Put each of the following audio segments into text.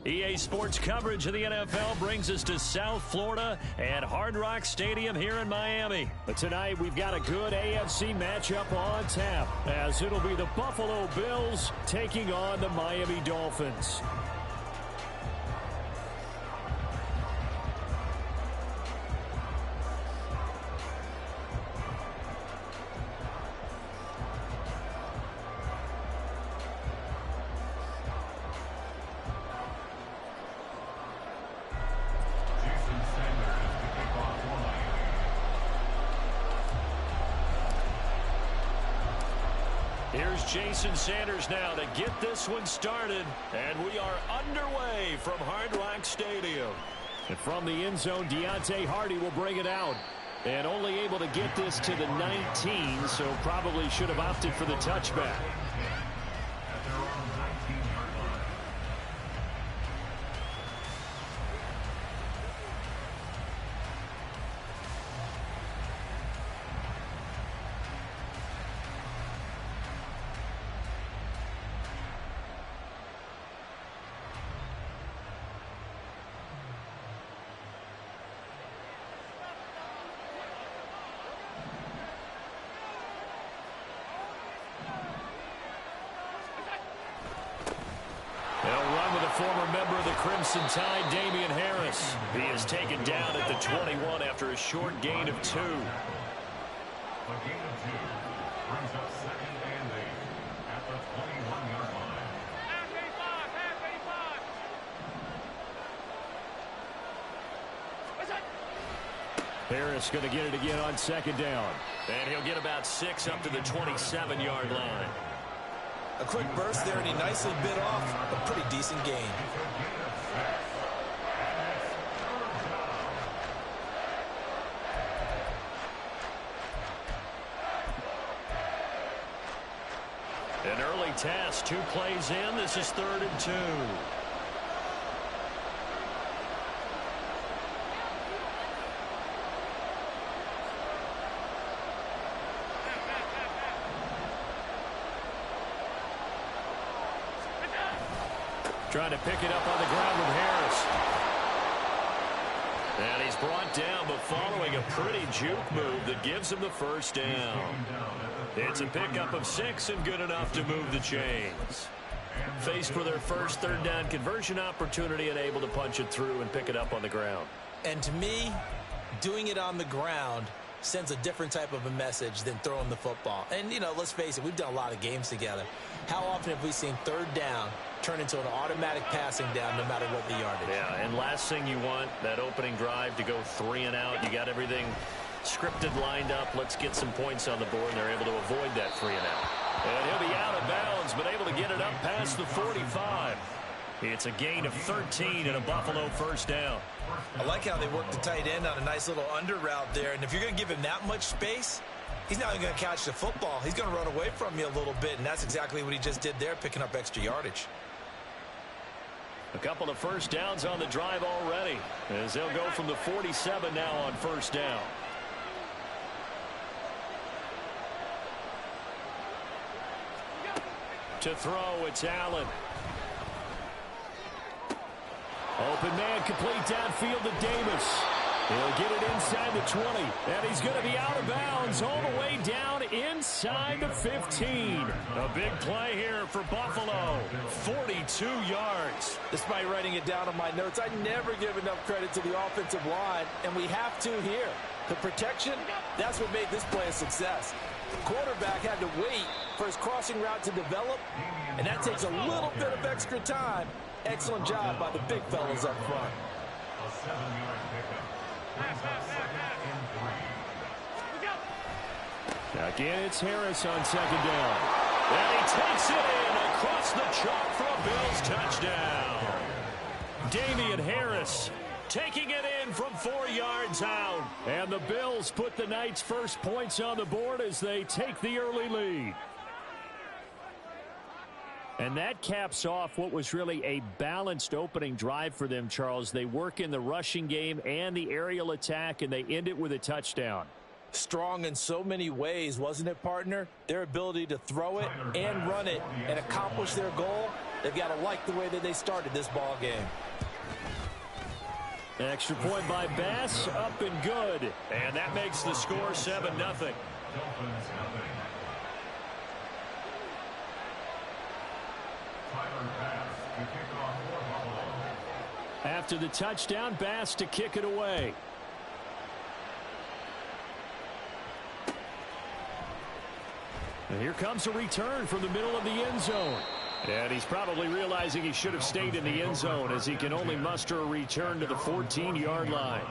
EA Sports coverage of the NFL brings us to South Florida at Hard Rock Stadium here in Miami. But tonight we've got a good AFC matchup on tap, as it'll be the Buffalo Bills taking on the Miami Dolphins. Here's Jason Sanders now to get this one started. And we are underway from Hard Rock Stadium. And from the end zone, Deontay Hardy will bring it out. And only able to get this to the 19, so probably should have opted for the touchback. Former member of the Crimson Tide, Damian Harris. He is taken down at the 21 after a short gain of 2. A gain of 2 brings up 2nd and 8 at the 21-yard line. Harris going to get it again on 2nd down. And he'll get about 6 up to the 27-yard line. A quick burst there, and he nicely bit off a pretty decent gain. An early test, 2 plays in. This is 3rd and 2. Trying to pick it up on the ground with Harris. And he's brought down, but following a pretty juke move that gives him the 1st down. It's a pickup of 6 and good enough to move the chains. Faced with their first 3rd down conversion opportunity and able to punch it through and pick it up on the ground. And to me, doing it on the ground sends a different type of a message than throwing the football. And, you know, let's face it, we've done a lot of games together. How often have we seen 3rd down turn into an automatic passing down no matter what the yardage? Yeah, and last thing you want, that opening drive to go 3 and out. You got everything scripted, lined up. Let's get some points on the board, and they're able to avoid that 3 and out. And he'll be out of bounds, but able to get it up past the 45. It's a gain of 13 and a Buffalo 1st down. I like how they work the tight end on a nice little under route there. And if you're going to give him that much space, he's not even going to catch the football. He's going to run away from you a little bit, and that's exactly what he just did there, picking up extra yardage. A couple of 1st downs on the drive already, as they'll go from the 47 now on 1st down. To throw, it's Allen. Open man, complete downfield to Davis. He'll get it inside the 20, and he's going to be out of bounds all the way down inside the 15. A big play here for Buffalo, 42 yards. Despite writing it down on my notes, I never give enough credit to the offensive line, and we have to here. The protection, that's what made this play a success. The quarterback had to wait for his crossing route to develop, and that takes a little bit of extra time. Excellent job by the big fellas up front. A 7-yard pickup. Again, it's Harris on 2nd down. And he takes it in across the chalk for a Bills touchdown. Damian Harris taking it in from 4 yards out. And the Bills put the night's first points on the board as they take the early lead. And that caps off what was really a balanced opening drive for them, Charles. They work in the rushing game and the aerial attack, and they end it with a touchdown. Strong in so many ways, wasn't it, partner? Their ability to throw it and run it and accomplish their goal, They've got to like the way that they started this ball game. Extra point by Bass, up and good. And that makes the score 7-0. After the touchdown, Bass to kick it away. And here comes a return from the middle of the end zone. And he's probably realizing he should have stayed in the end zone as he can only muster a return to the 14-yard line.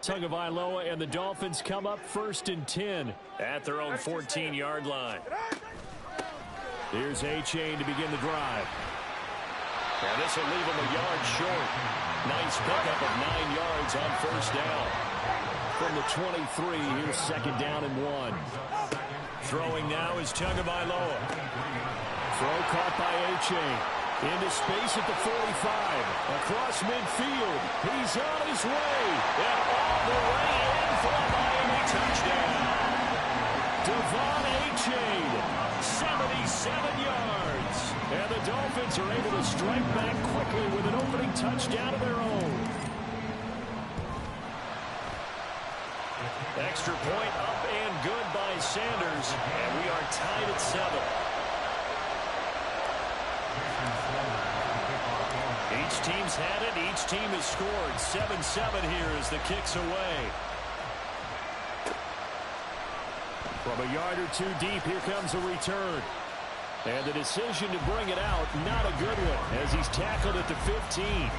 Tagovailoa and the Dolphins come up 1st and 10 at their own 14-yard line. Here's A-Chain to begin the drive. And this will leave him a yard short. Nice pickup of 9 yards on 1st down. From the 23, here's 2nd down and 1. Throwing now is Tagovailoa. Throw caught by A-Chain. Into space at the 45. Across midfield. He's on his way. And all the way in for a Miami touchdown. Devon A-Chain, 77 yards. And the Dolphins are able to strike back quickly with an opening touchdown of their own. Extra point up and good by Sanders. And we are tied at 7. Each team's had it. Each team has scored. 7-7 here as the kick's away. From a yard or two deep, here comes a return. And the decision to bring it out, not a good one, as he's tackled at the 15.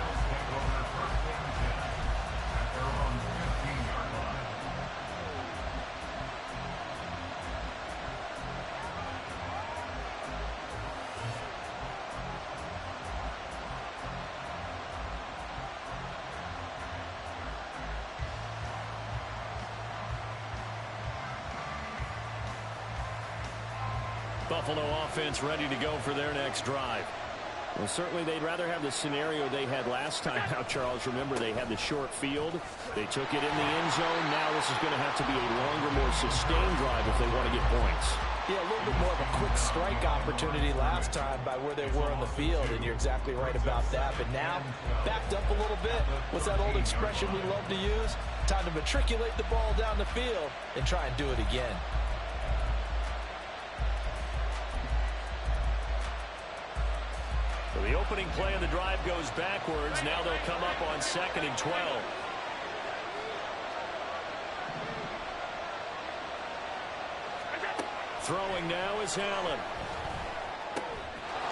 Buffalo offense ready to go for their next drive. Well, certainly they'd rather have the scenario they had last time out, Charles. Remember, they had the short field. They took it in the end zone. Now this is going to have to be a longer, more sustained drive if they want to get points. Yeah, a little bit more of a quick strike opportunity last time by where they were on the field, and you're exactly right about that. But now, backed up a little bit. What's that old expression we love to use? Time to matriculate the ball down the field and try and do it again. So the opening play of the drive goes backwards. Now they'll come up on 2nd and 12. Throwing now is Allen.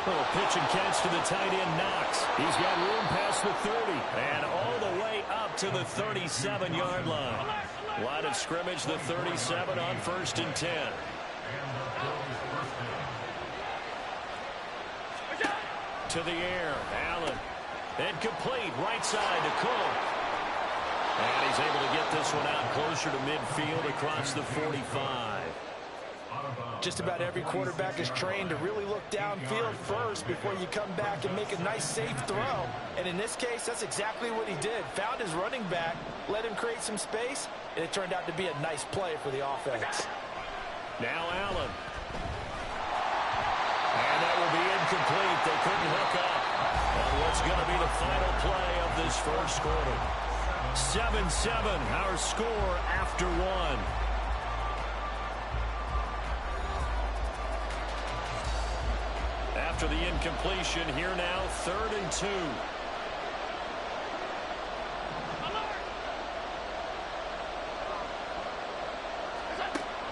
Little pitch and catch to the tight end, Knox. He's got room past the 30 and all the way up to the 37-yard line. Line of scrimmage, the 37 on 1st and 10. To the air, Allen. Incomplete, right side to Cook. And he's able to get this one out closer to midfield across the 45. Just about every quarterback is trained to really look downfield first before you come back and make a nice, safe throw. And in this case, that's exactly what he did. Found his running back, let him create some space, and it turned out to be a nice play for the offense. Now Allen. And that will be incomplete. They couldn't hook up on what's going to be the final play of this first quarter. 7-7, our score after 1. After the incompletion, here now, 3rd and 2.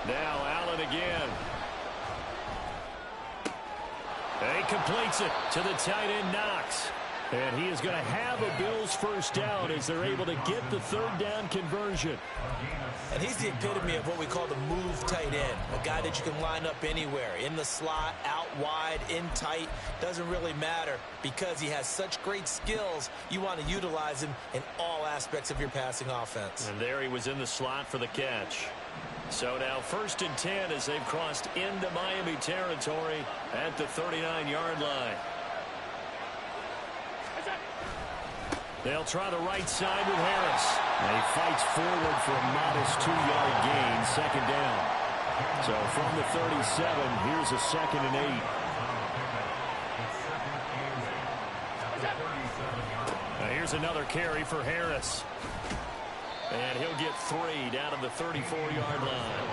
Now Allen again. And he completes it to the tight end, Knox. And he is going to have a Bills first down as they're able to get the 3rd down conversion. And he's the epitome of what we call the move tight end. A guy that you can line up anywhere. In the slot, out wide, in tight. Doesn't really matter because he has such great skills. You want to utilize him in all aspects of your passing offense. And there he was in the slot for the catch. So now 1st and 10 as they've crossed into Miami territory at the 39-yard line. They'll try the right side with Harris. And he fights forward for a modest 2-yard gain, second down. So from the 37, here's a 2nd and 8. Now here's another carry for Harris. And he'll get 3 down at the 34-yard line.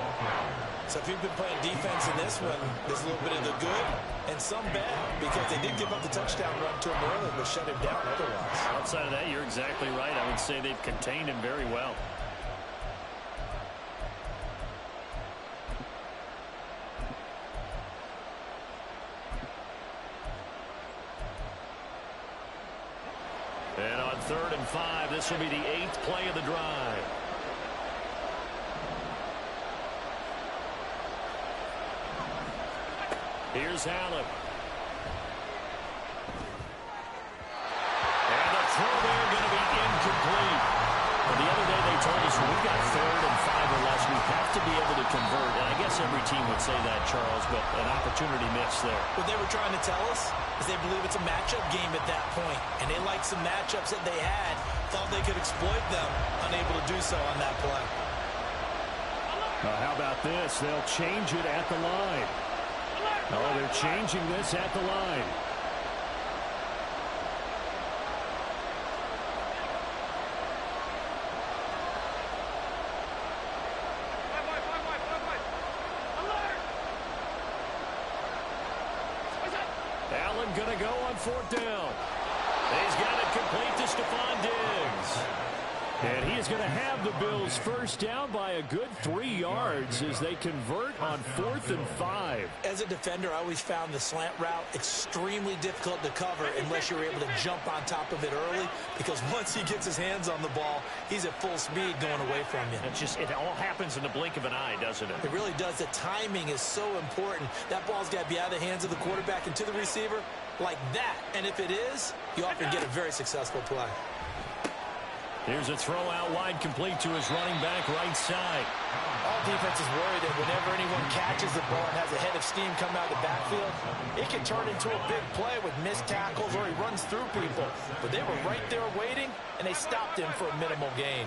So if you've been playing defense in this one, there's a little bit of the good and some bad, because they did give up the touchdown run to him early, but shut him down otherwise. Outside of that, you're exactly right. I would say they've contained him very well. And on 3rd and 5, this will be the 8th play of the drive. Here's Allen. And the throw there going to be incomplete. Well, the other day they told us when we've got 3rd and 5 or less, we have to be able to convert. And I guess every team would say that, Charles, but an opportunity missed there. What they were trying to tell us is they believe it's a matchup game at that point, and they liked some matchups that they had, thought they could exploit them, unable to do so on that play. How about this? They'll change it at the line. Oh, they're changing this at the line. Allen going to go on 4th down. He's got it complete to Stephon Diggs. And he is going to have the Bills first down by a good 3 yards as they convert on 4th and 5. As a defender, I always found the slant route extremely difficult to cover unless you're able to jump on top of it early, because once he gets his hands on the ball, he's at full speed going away from you. It all happens in the blink of an eye, doesn't it? It really does. The timing is so important. That ball's got to be out of the hands of the quarterback and to the receiver like that. And if it is, you often get a very successful play. Here's a throw out wide, complete to his running back right side. All defenses worry that whenever anyone catches the ball and has a head of steam come out of the backfield, it can turn into a big play with missed tackles or he runs through people. But they were right there waiting, and they stopped him for a minimal gain.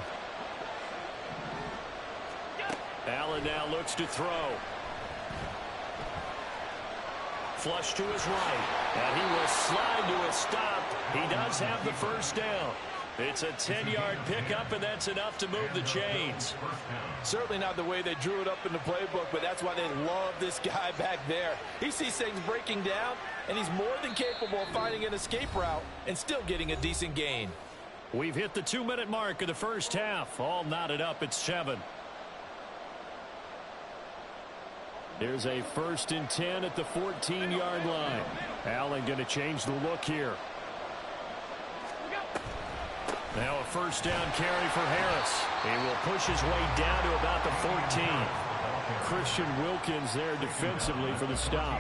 Allen now looks to throw. Flush to his right. And he will slide to a stop. He does have the first down. It's a 10-yard pickup, and that's enough to move the chains. Certainly not the way they drew it up in the playbook, but that's why they love this guy back there. He sees things breaking down, and he's more than capable of finding an escape route and still getting a decent gain. We've hit the 2-minute mark of the first half. All knotted up at 7. Here's a 1st and 10 at the 14-yard line. Allen going to change the look here. Now a first down carry for Harris. He will push his way down to about the 14. Christian Wilkins there defensively for the stop.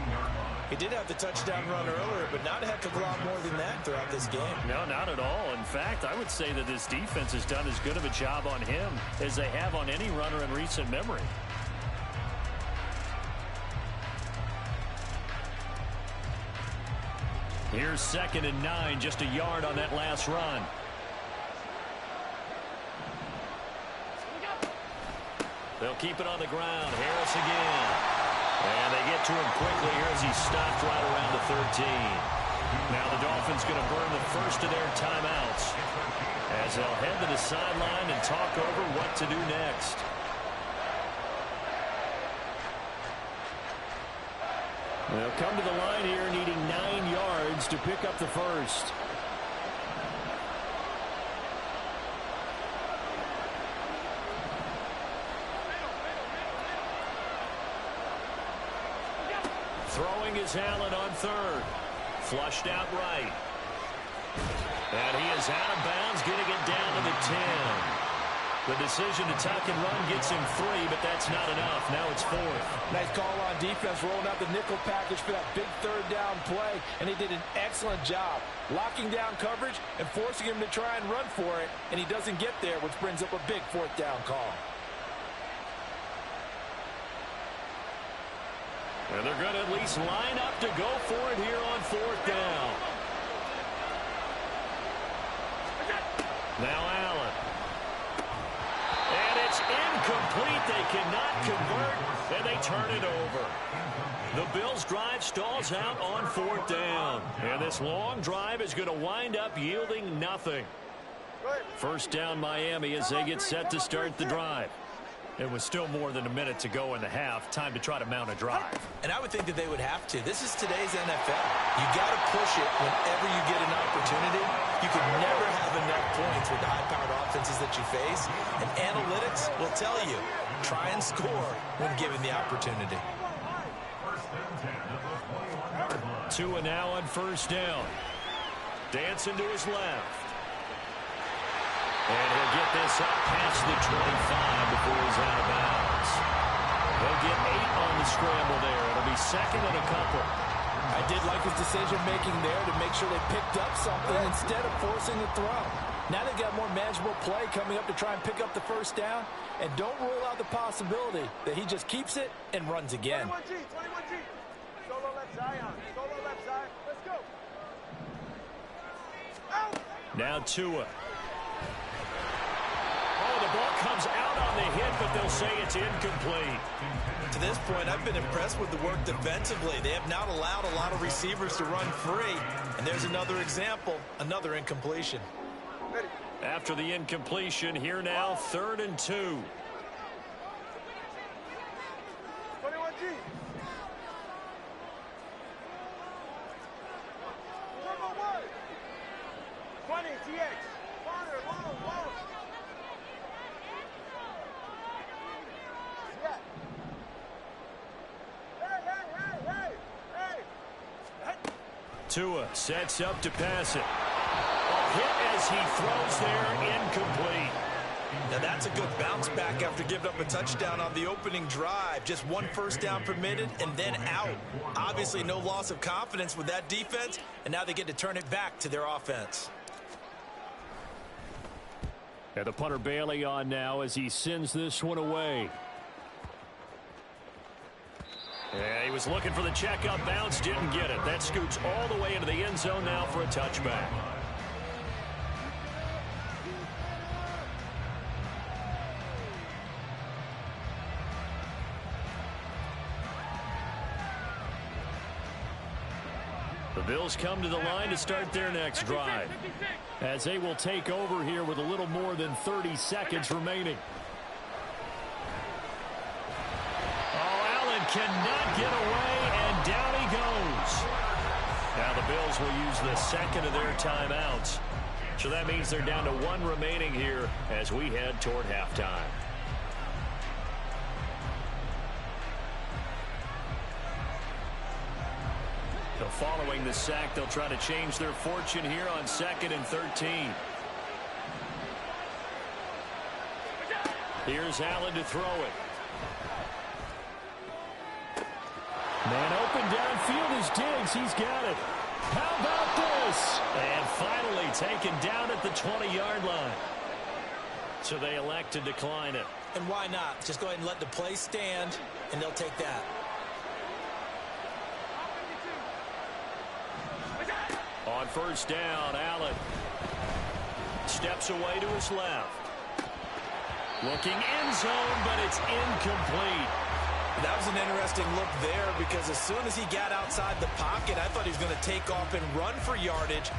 He did have the touchdown run earlier, but not a heck of a lot more than that throughout this game. No, not at all. In fact, I would say that this defense has done as good of a job on him as they have on any runner in recent memory. Here's 2nd and 9, just a yard on that last run. They'll keep it on the ground. Harris again. And they get to him quickly here as he's stopped right around the 13. Now the Dolphins going to burn the first of their timeouts as they'll head to the sideline and talk over what to do next. They'll come to the line here needing 9 yards to pick up the first. Throwing is Allen on 3rd. Flushed out right. And he is out of bounds, getting it down to the 10. The decision to tuck and run gets him 3, but that's not enough. Now it's 4th. Nice call on defense, rolling out the nickel package for that big 3rd down play, and he did an excellent job locking down coverage and forcing him to try and run for it, and he doesn't get there, which brings up a big 4th down call. And they're going to at least line up to go for it here on 4th down. Now Allen. incomplete. They cannot convert, and they turn it over. The Bills' drive stalls out on 4th down. And this long drive is going to wind up yielding nothing. First down Miami as they get set to start the drive. It was still more than a minute to go in the half. Time to try to mount a drive. And I would think that they would have to. This is today's NFL. You got to push it whenever you get an opportunity. You can never have enough points with the high-powered offenses that you face. And analytics will tell you, try and score when given the opportunity. Tua now on first down. Dancing to his left. And he'll get this up past the 25 before he's out of bounds. They'll get 8 on the scramble there. It'll be second and a couple. I did like his decision-making there to make sure they picked up something instead of forcing the throw. Now they've got more manageable play coming up to try and pick up the first down. And don't rule out the possibility that he just keeps it and runs again. 21G. Solo left Zion. Solo left side. Let's go. Out. Now Tua. Oh, the ball comes out on the hit, but they'll say it's incomplete. To this point, I've been impressed with the work defensively. They have not allowed a lot of receivers to run free. And there's another example, another incompletion. After the incompletion, here now, 3rd and 2. 21G. 20 TX. Corner, long. Yeah. Hey. Tua sets up to pass it. A hit as he throws there, incomplete. Now that's a good bounce back after giving up a touchdown on the opening drive. Just 1 first down permitted and then out. Obviously no loss of confidence with that defense, and now they get to turn it back to their offense. And the punter Bailey on now as he sends this one away. Yeah, he was looking for the checkup bounce, didn't get it. That scoots all the way into the end zone now for a touchback. The Bills come to the line to start their next drive, as they will take over here with a little more than 30 seconds remaining. Oh, Allen cannot get away, and down he goes. Now the Bills will use the second of their timeouts. So that means they're down to 1 remaining here as we head toward halftime. So following the sack, they'll try to change their fortune here on 2nd and 13. Here's Allen to throw it. Man open downfield is Diggs. He's got it. How about this? And finally taken down at the 20-yard line. So they elect to decline it. And why not? Just go ahead and let the play stand, and they'll take that. On first down, Allen steps away to his left. Looking end zone, but it's incomplete. That was an interesting look there because as soon as he got outside the pocket, I thought he was going to take off and run for yardage.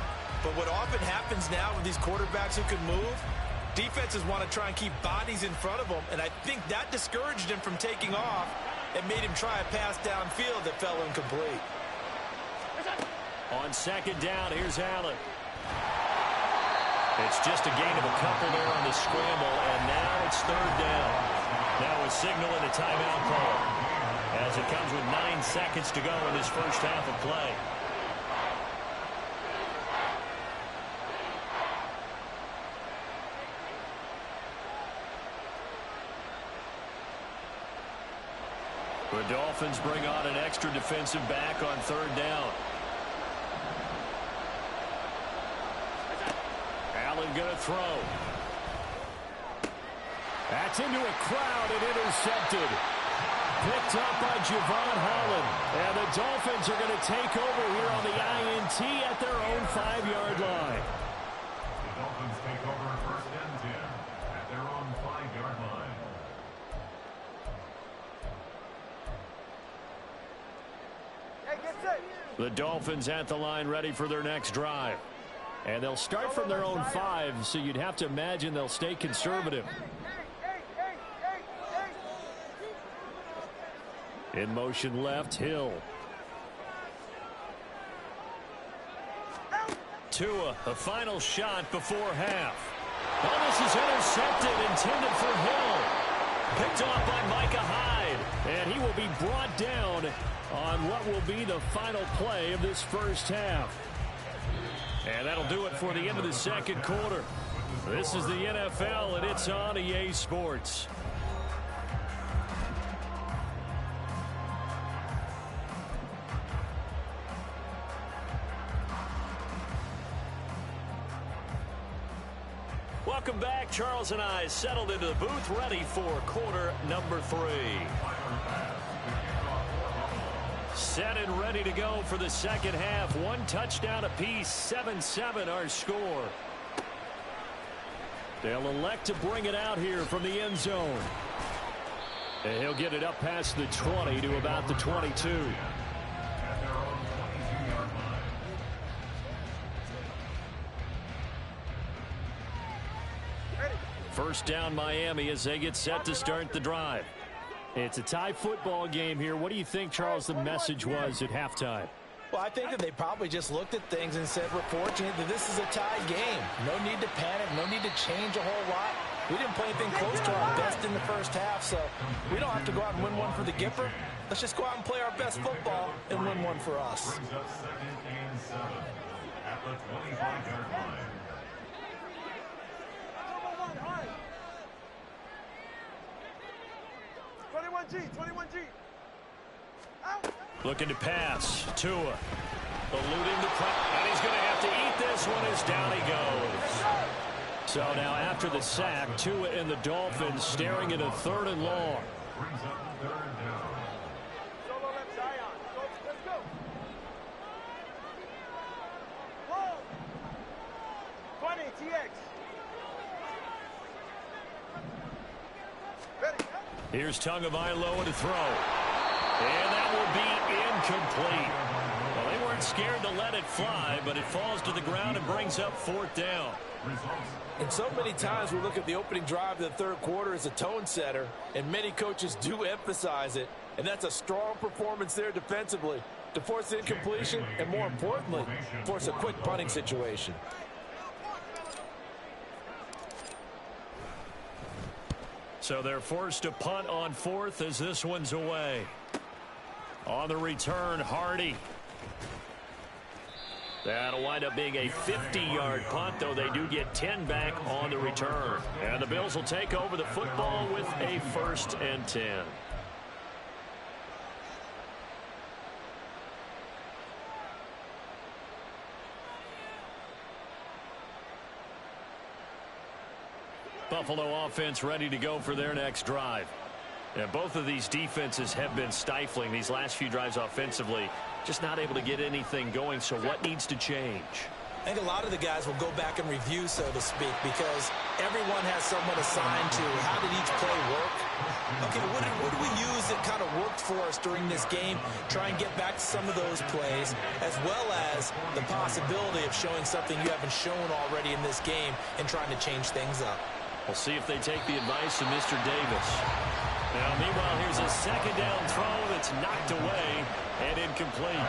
But what often happens now with these quarterbacks who can move, defenses want to try and keep bodies in front of them, and I think that discouraged him from taking off and made him try a pass downfield that fell incomplete. On second down, here's Allen. It's just a gain of a couple there on the scramble, and now it's 3rd down. Now a signal and a timeout call as it comes with 9 seconds to go in this first half of play. The Dolphins bring on an extra defensive back on 3rd down. Allen gonna throw. That's into a crowd and intercepted. Picked up by Javon Holland. And the Dolphins are going to take over here on the INT at their own 5-yard line. The Dolphins take over 1st and 10 at their own 5-yard line. The Dolphins at the line ready for their next drive. And they'll start from their own 5, so you'd have to imagine they'll stay conservative. In motion left, Hill. Tua, a final shot before half. Oh, this is intercepted, intended for Hill. Picked off by Micah Hyde. And he will be brought down on what will be the final play of this first half. And that'll do it for the end of the second quarter. This is the NFL, and it's on EA Sports. Welcome back. Charles and I settled into the booth, ready for quarter number 3. Set and ready to go for the second half. 1 touchdown apiece, 7-7 our score. They'll elect to bring it out here from the end zone. And he'll get it up past the 20 to about the 22. First down Miami as they get set to start the drive. It's a tie football game here. What do you think, Charles, the message was at halftime? Well, I think that they probably just looked at things and said, we're fortunate that this is a tie game. No need to panic, no need to change a whole lot. We didn't play anything close to our best in the first half, so we don't have to go out and win one for the Gipper. Let's just go out and play our best football and win one for us. Brings up 2nd and 7 at the 25-yard line. Looking to pass. Tua eluding the pressure, and he's going to have to eat this one as down he goes. So now after the sack, Tua and the Dolphins staring at a 3rd and long. Brings up 3rd down. Solo left Zion. Let's go. Whoa. 20, TX. Ready. Here's Tagovailoa to throw. And that will be incomplete. Well, they weren't scared to let it fly, but it falls to the ground and brings up 4th down. And so many times we look at the opening drive of the 3rd quarter as a tone setter, and many coaches do emphasize it. And that's a strong performance there defensively to force incompletion and, more importantly, force a quick punting situation. So they're forced to punt on 4th as this one's away. On the return, Hardy. That'll wind up being a 50-yard punt, though they do get 10 back on the return. And the Bills will take over the football with a 1st and 10. Buffalo offense ready to go for their next drive. And both of these defenses have been stifling these last few drives offensively. Just not able to get anything going, so what needs to change? I think a lot of the guys will go back and review, so to speak, because everyone has someone assigned to how did each play work. Okay, what did we use that kind of worked for us during this game? Try and get back to some of those plays, as well as the possibility of showing something you haven't shown already in this game and trying to change things up. We'll see if they take the advice of Mr. Davis. Now, meanwhile, here's a 2nd down throw that's knocked away and incomplete.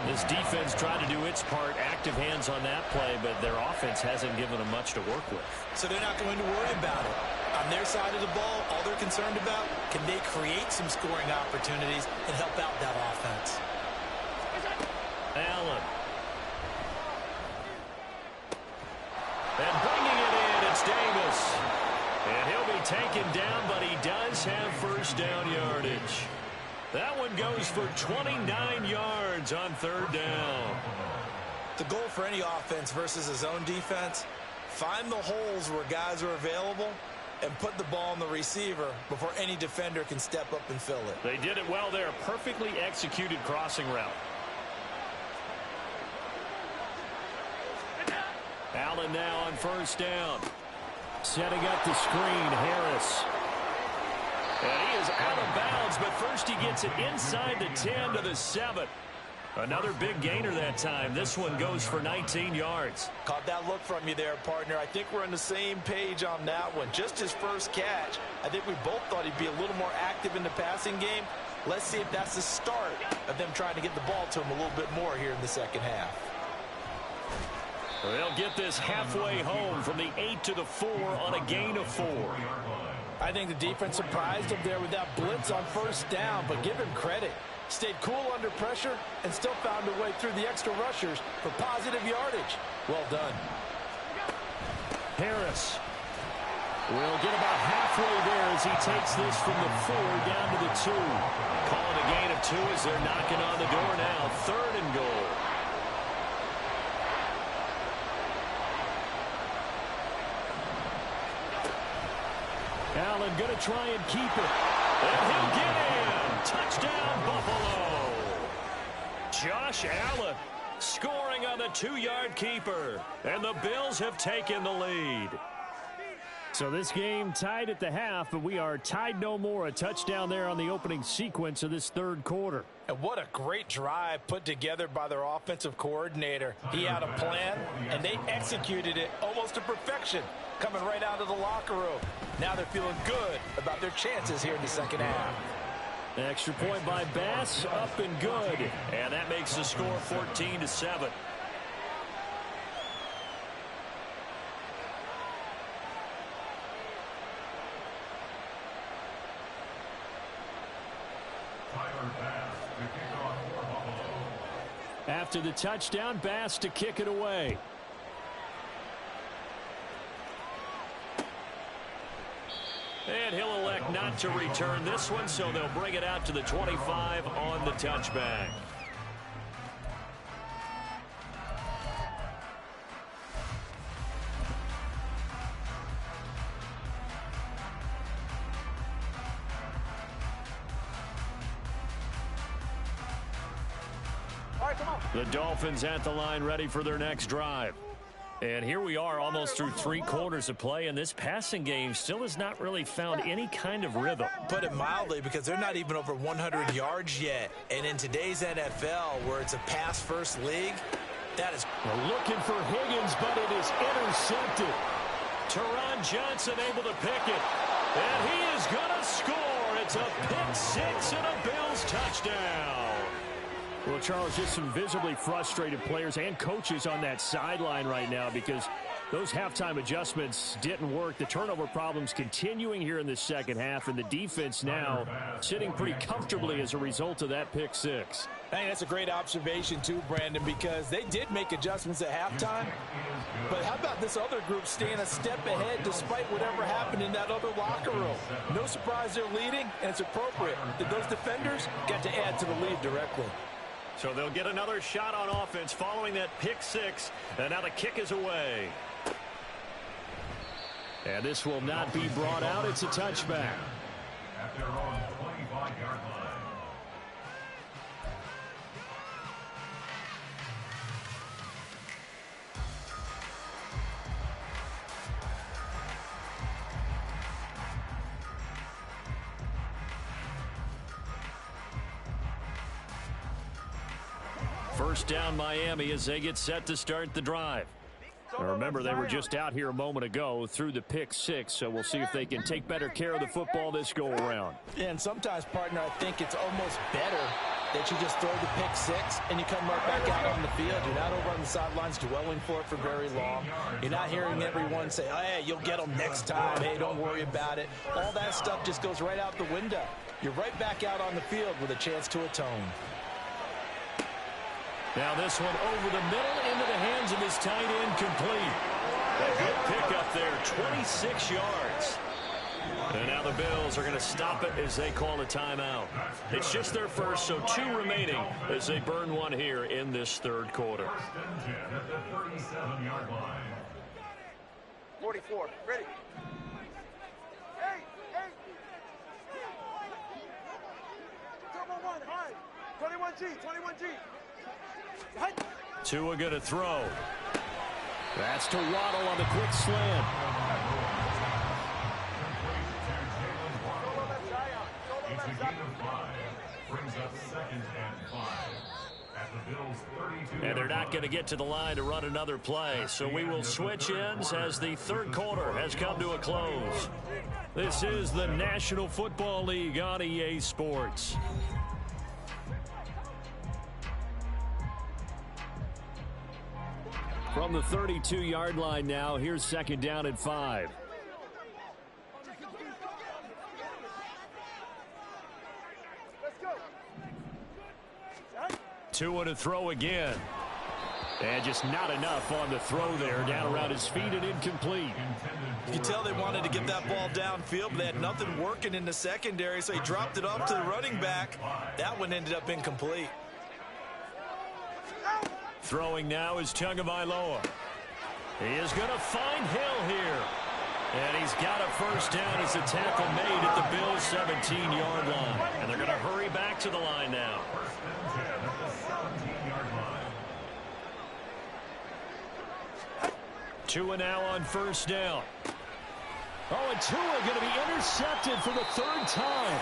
This defense tried to do its part, active hands on that play, but their offense hasn't given them much to work with. So they're not going to worry about it. On their side of the ball, all they're concerned about, can they create some scoring opportunities and help out that offense? Allen. And bringing it in, it's Davis. And he'll be taken down, but he does have 1st down yardage. That one goes for 29 yards on 3rd down. The goal for any offense versus a zone defense, find the holes where guys are available and put the ball on the receiver before any defender can step up and fill it. They did it well there. Perfectly executed crossing route. Allen now on 1st down. Setting up the screen, Harris. And he is out of bounds, but first he gets it inside the 10 to the 7. Another big gainer that time. This one goes for 19 yards. Caught that look from you there, partner. I think we're on the same page on that one. Just his first catch. I think we both thought he'd be a little more active in the passing game. Let's see if that's the start of them trying to get the ball to him a little bit more here in the second half. They'll get this halfway home from the 8 to the 4 on a gain of 4. I think the defense surprised him there with that blitz on first down, but give him credit. Stayed cool under pressure and still found a way through the extra rushers for positive yardage. Well done. Harris will get about halfway there as he takes this from the 4 down to the 2. Calling a gain of 2 as they're knocking on the door now. 3rd and goal. Allen going to try and keep it. And he'll get in. Touchdown, Buffalo. Josh Allen scoring on the 2-yard keeper. And the Bills have taken the lead. So this game tied at the half, but we are tied no more. A touchdown there on the opening sequence of this third quarter. And what a great drive put together by their offensive coordinator. He had a plan, and they executed it almost to perfection, coming right out of the locker room. Now they're feeling good about their chances here in the second half. An extra point by Bass, up and good. And that makes the score 14-7. After the touchdown, Bass to kick it away. And he'll elect not to return this one, so they'll bring it out to the 25 on the touchback. The Dolphins at the line ready for their next drive. And here we are almost through 3 quarters of play, and this passing game still has not really found any kind of rhythm. Put it mildly, because they're not even over 100 yards yet. And in today's NFL, where it's a pass-first league, that is... We're looking for Higgins, but it is intercepted. Teron Johnson able to pick it. And he is going to score. It's a pick 6 and a Bills touchdown. Well, Charles, just some visibly frustrated players and coaches on that sideline right now because those halftime adjustments didn't work. The turnover problems continuing here in the second half, and the defense now sitting pretty comfortably as a result of that pick 6. Hey, that's a great observation too, Brandon, because they did make adjustments at halftime. But how about this other group staying a step ahead despite whatever happened in that other locker room? No surprise they're leading, and it's appropriate that those defenders got to add to the lead directly. So they'll get another shot on offense following that pick 6. And now the kick is away. And this will not be brought out. It's a touchback. At their own 25-yard line. First down Miami as they get set to start the drive. Now remember, they were just out here a moment ago through the pick 6, so we'll see if they can take better care of the football this go around. Yeah, and sometimes, partner, I think it's almost better that you just throw the pick 6 and you come right back out on the field. You're not over on the sidelines dwelling for it for very long. You're not hearing everyone say, oh, hey, you'll get them next time. Hey, don't worry about it. All that stuff just goes right out the window. You're right back out on the field with a chance to atone. Now this one over the middle into the hands of his tight end, complete. A good pickup there, 26 yards. And now the Bills are going to stop it as they call a timeout. It's just their first, so 2 remaining as they burn one here in this third quarter. 44, ready. Hey, hey. Double 1, high. 21G, 21G. Tua going to throw. That's to Waddle on the quick slant. It's a gain of 5. Brings up 2nd and 5. at the Bills' 32. And they're not going to get to the line to run another play. So we will switch ends as the third quarter has come to a close. This is the National Football League on EA Sports. From the 32-yard line now, here's second down and 5. Two and a throw again. And just not enough on the throw there. Down around his feet and incomplete. You can tell they wanted to get that ball downfield, but they had nothing working in the secondary, so he dropped it off to the running back. That one ended up incomplete. Throwing now is Tagovailoa. He is going to find Hill here. And he's got a first down as the tackle made at the Bills' 17-yard line. And they're going to hurry back to the line now. Tua now on first down. Oh, and Tua going to be intercepted for the third time.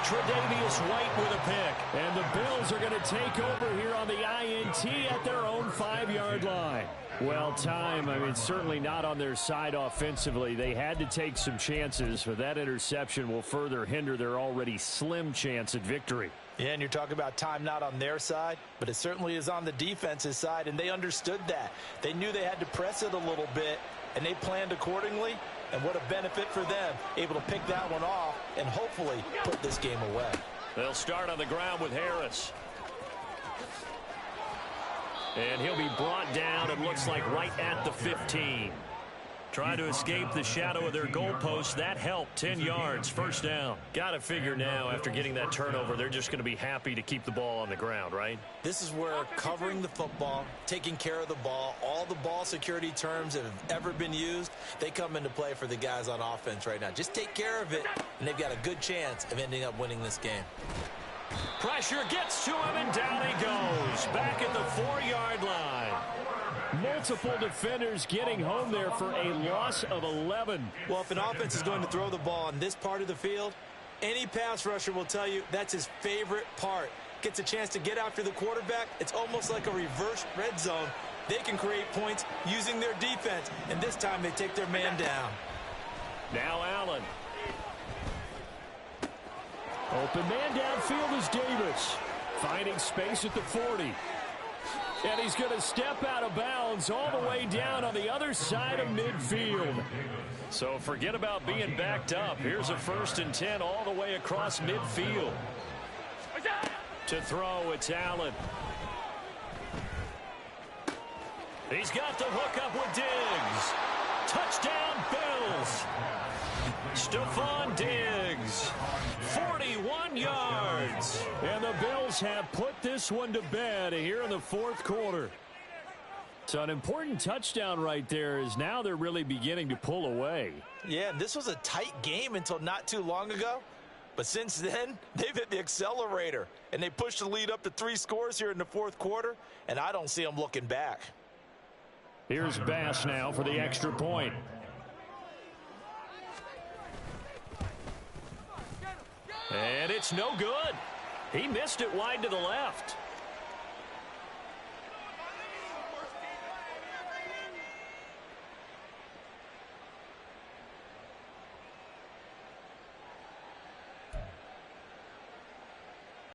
Tre'Davious White with a pick. And the Bills are going to take over here on the INT at their own 5-yard line. Well, certainly not on their side offensively. They had to take some chances, but that interception will further hinder their already slim chance at victory. Yeah, and you're talking about time not on their side, but it certainly is on the defense's side, and they understood that. They knew they had to press it a little bit, and they planned accordingly, and what a benefit for them, able to pick that one off and hopefully put this game away. They'll start on the ground with Harris. And he'll be brought down, it looks like, right at the 15. Trying to escape the shadow of their goalpost. That helped. 10 yards, first down. Got to figure now, after getting that turnover, they're just going to be happy to keep the ball on the ground, right? This is where covering the football, taking care of the ball, all the ball security terms that have ever been used, they come into play for the guys on offense right now. Just take care of it, and they've got a good chance of ending up winning this game. Pressure gets to him, and down he goes. Back at the 4-yard line. Multiple defenders getting home there for a loss of 11. Well, if an offense is going to throw the ball on this part of the field, any pass rusher will tell you that's his favorite part. Gets a chance to get after the quarterback. It's almost like a reverse red zone. They can create points using their defense, and this time they take their man down. Now Allen. Open man downfield is Davis. Finding space at the 40. And he's going to step out of bounds all the way down on the other side of midfield. So forget about being backed up. Here's a 1st and 10 all the way across midfield. To throw, it's Allen. He's got the hook up with Diggs. Touchdown, Bills. Stephon Diggs, 41 yards. And the Bills have put this one to bed here in the fourth quarter. So an important touchdown right there is now they're really beginning to pull away. Yeah, this was a tight game until not too long ago. But since then, they've hit the accelerator. And they pushed the lead up to 3 scores here in the fourth quarter. And I don't see them looking back. Here's Bass now for the extra point. And it's no good. He missed it wide to the left.